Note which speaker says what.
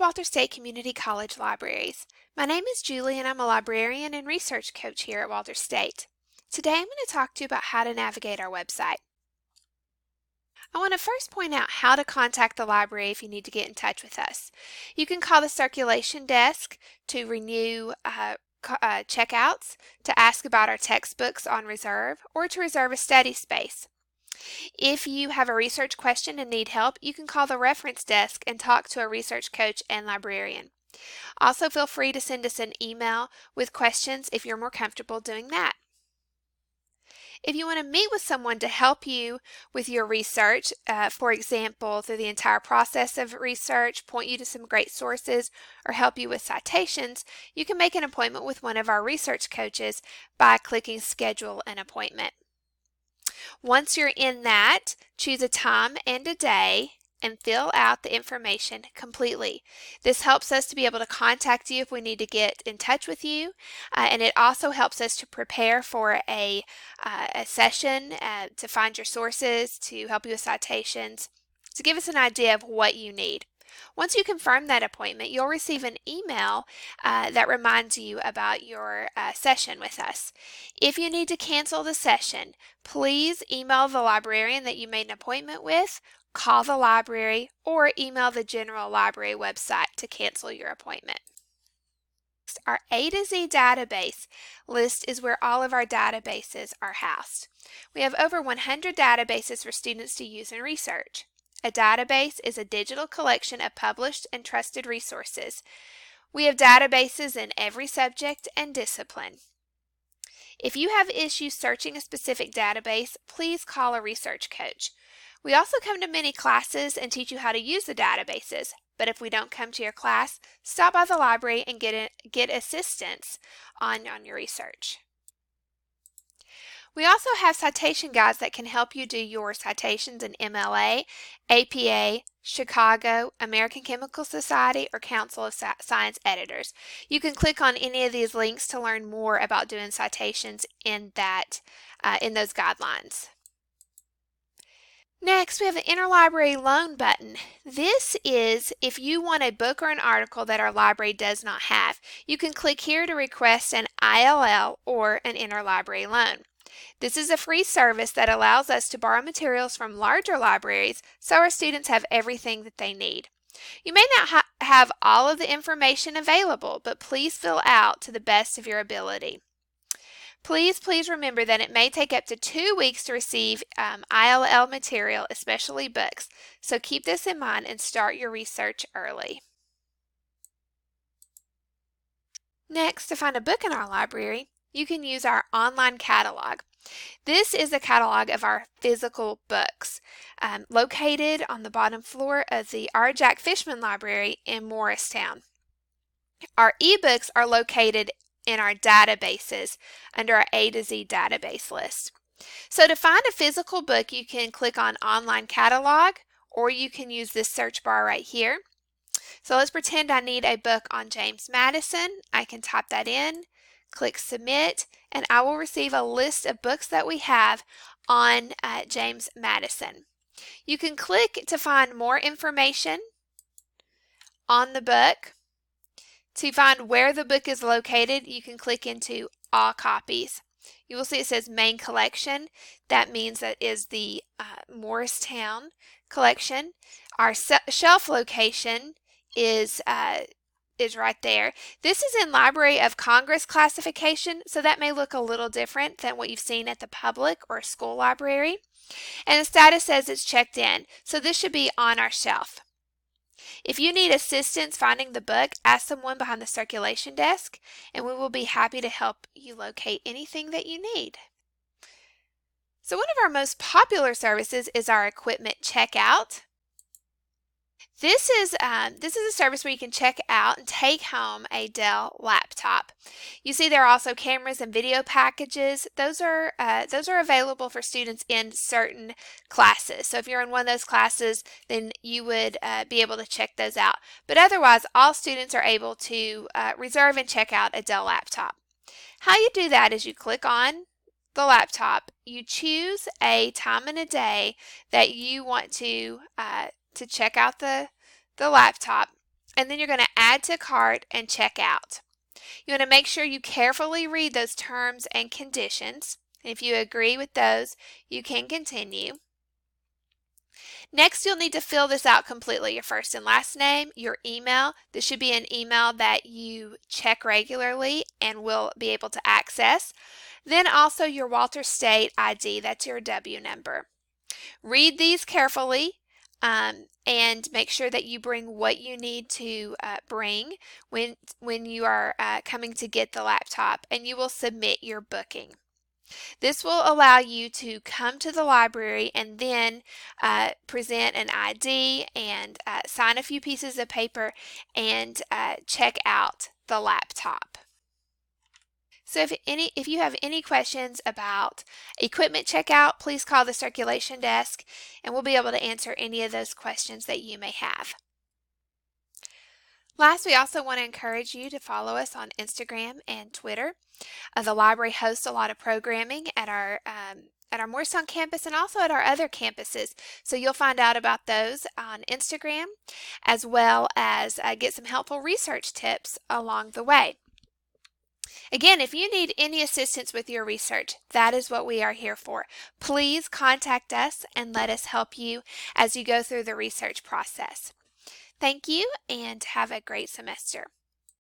Speaker 1: Walters State Community College Libraries. My name is Julie and I'm a librarian and research coach here at Walters State. Today I'm going to talk to you about how to navigate our website. I want to first point out how to contact the library if you need to get in touch with us. You can call the circulation desk to renew checkouts, to ask about our textbooks on reserve, or to reserve a study space. If you have a research question and need help, you can call the reference desk and talk to a research coach and librarian. Also, feel free to send us an email with questions if you're more comfortable doing that. If you want to meet with someone to help you with your research, for example, through the entire process of research, point you to some great sources, or help you with citations, you can make an appointment with one of our research coaches by clicking Schedule an Appointment. Once you're in that, choose a time and a day and fill out the information completely. This helps us to be able to contact you if we need to get in touch with you, and it also helps us to prepare for a session to find your sources, to help you with citations, to give us an idea of what you need. Once you confirm that appointment, you'll receive an email that reminds you about your session with us. If you need to cancel the session, please email the librarian that you made an appointment with, call the library, or email the general library website to cancel your appointment. Our A to Z database list is where all of our databases are housed. We have over 100 databases for students to use in research. A database is a digital collection of published and trusted resources. We have databases in every subject and discipline. If you have issues searching a specific database, please call a research coach. We also come to many classes and teach you how to use the databases, but if we don't come to your class, stop by the library and get assistance on your research. We also have citation guides that can help you do your citations in MLA, APA, Chicago, American Chemical Society, or Council of Science Editors. You can click on any of these links to learn more about doing citations in those guidelines. Next, we have the Interlibrary Loan button. This is if you want a book or an article that our library does not have. You can click here to request an ILL or an interlibrary loan. This is a free service that allows us to borrow materials from larger libraries so our students have everything that they need. You may not have all of the information available, but please fill out to the best of your ability. Please remember that it may take up to 2 weeks to receive ILL material, especially books, so keep this in mind and start your research early. Next, to find a book in our library, you can use our online catalog. This is a catalog of our physical books located on the bottom floor of the R. Jack Fishman Library in Morristown. Our ebooks are located in our databases under our A to Z database list. So to find a physical book, you can click on Online Catalog, or you can use this search bar right here. So let's pretend I need a book on James Madison. I can type that in, click Submit, and I will receive a list of books that we have on James Madison. You can click to find more information on the book. To find where the book is located, you can click into All Copies. You will see it says Main Collection. That means that is the Morristown collection. Our shelf location is right there. This is in Library of Congress classification, so that may look a little different than what you've seen at the public or school library. And the status says it's checked in, so this should be on our shelf. If you need assistance finding the book, ask someone behind the circulation desk, and we will be happy to help you locate anything that you need. So one of our most popular services is our equipment checkout. This is a service where you can check out and take home a Dell laptop. You see there are also cameras and video packages. Those are available for students in certain classes. So if you're in one of those classes, then you would be able to check those out. But otherwise, all students are able to reserve and check out a Dell laptop. How you do that is you click on the laptop, you choose a time and a day that you want to check out the laptop. and then you're going to add to cart and check out. You want to make sure you carefully read those terms and conditions. If you agree with those, you can continue. Next, you'll need to fill this out completely. Your first and last name, your email. This should be an email that you check regularly and will be able to access. Then also your Walter State ID, that's your W number. Read these carefully and make sure that you bring what you need to bring when you are coming to get the laptop, and you will submit your booking. This will allow you to come to the library and then present an ID and sign a few pieces of paper and check out the laptop. So if you have any questions about equipment checkout, please call the circulation desk and we'll be able to answer any of those questions that you may have. Last, we also want to encourage you to follow us on Instagram and Twitter. The library hosts a lot of programming at our Morristown campus and also at our other campuses. So you'll find out about those on Instagram, as well as get some helpful research tips along the way. Again, if you need any assistance with your research, that is what we are here for. Please contact us and let us help you as you go through the research process. Thank you and have a great semester.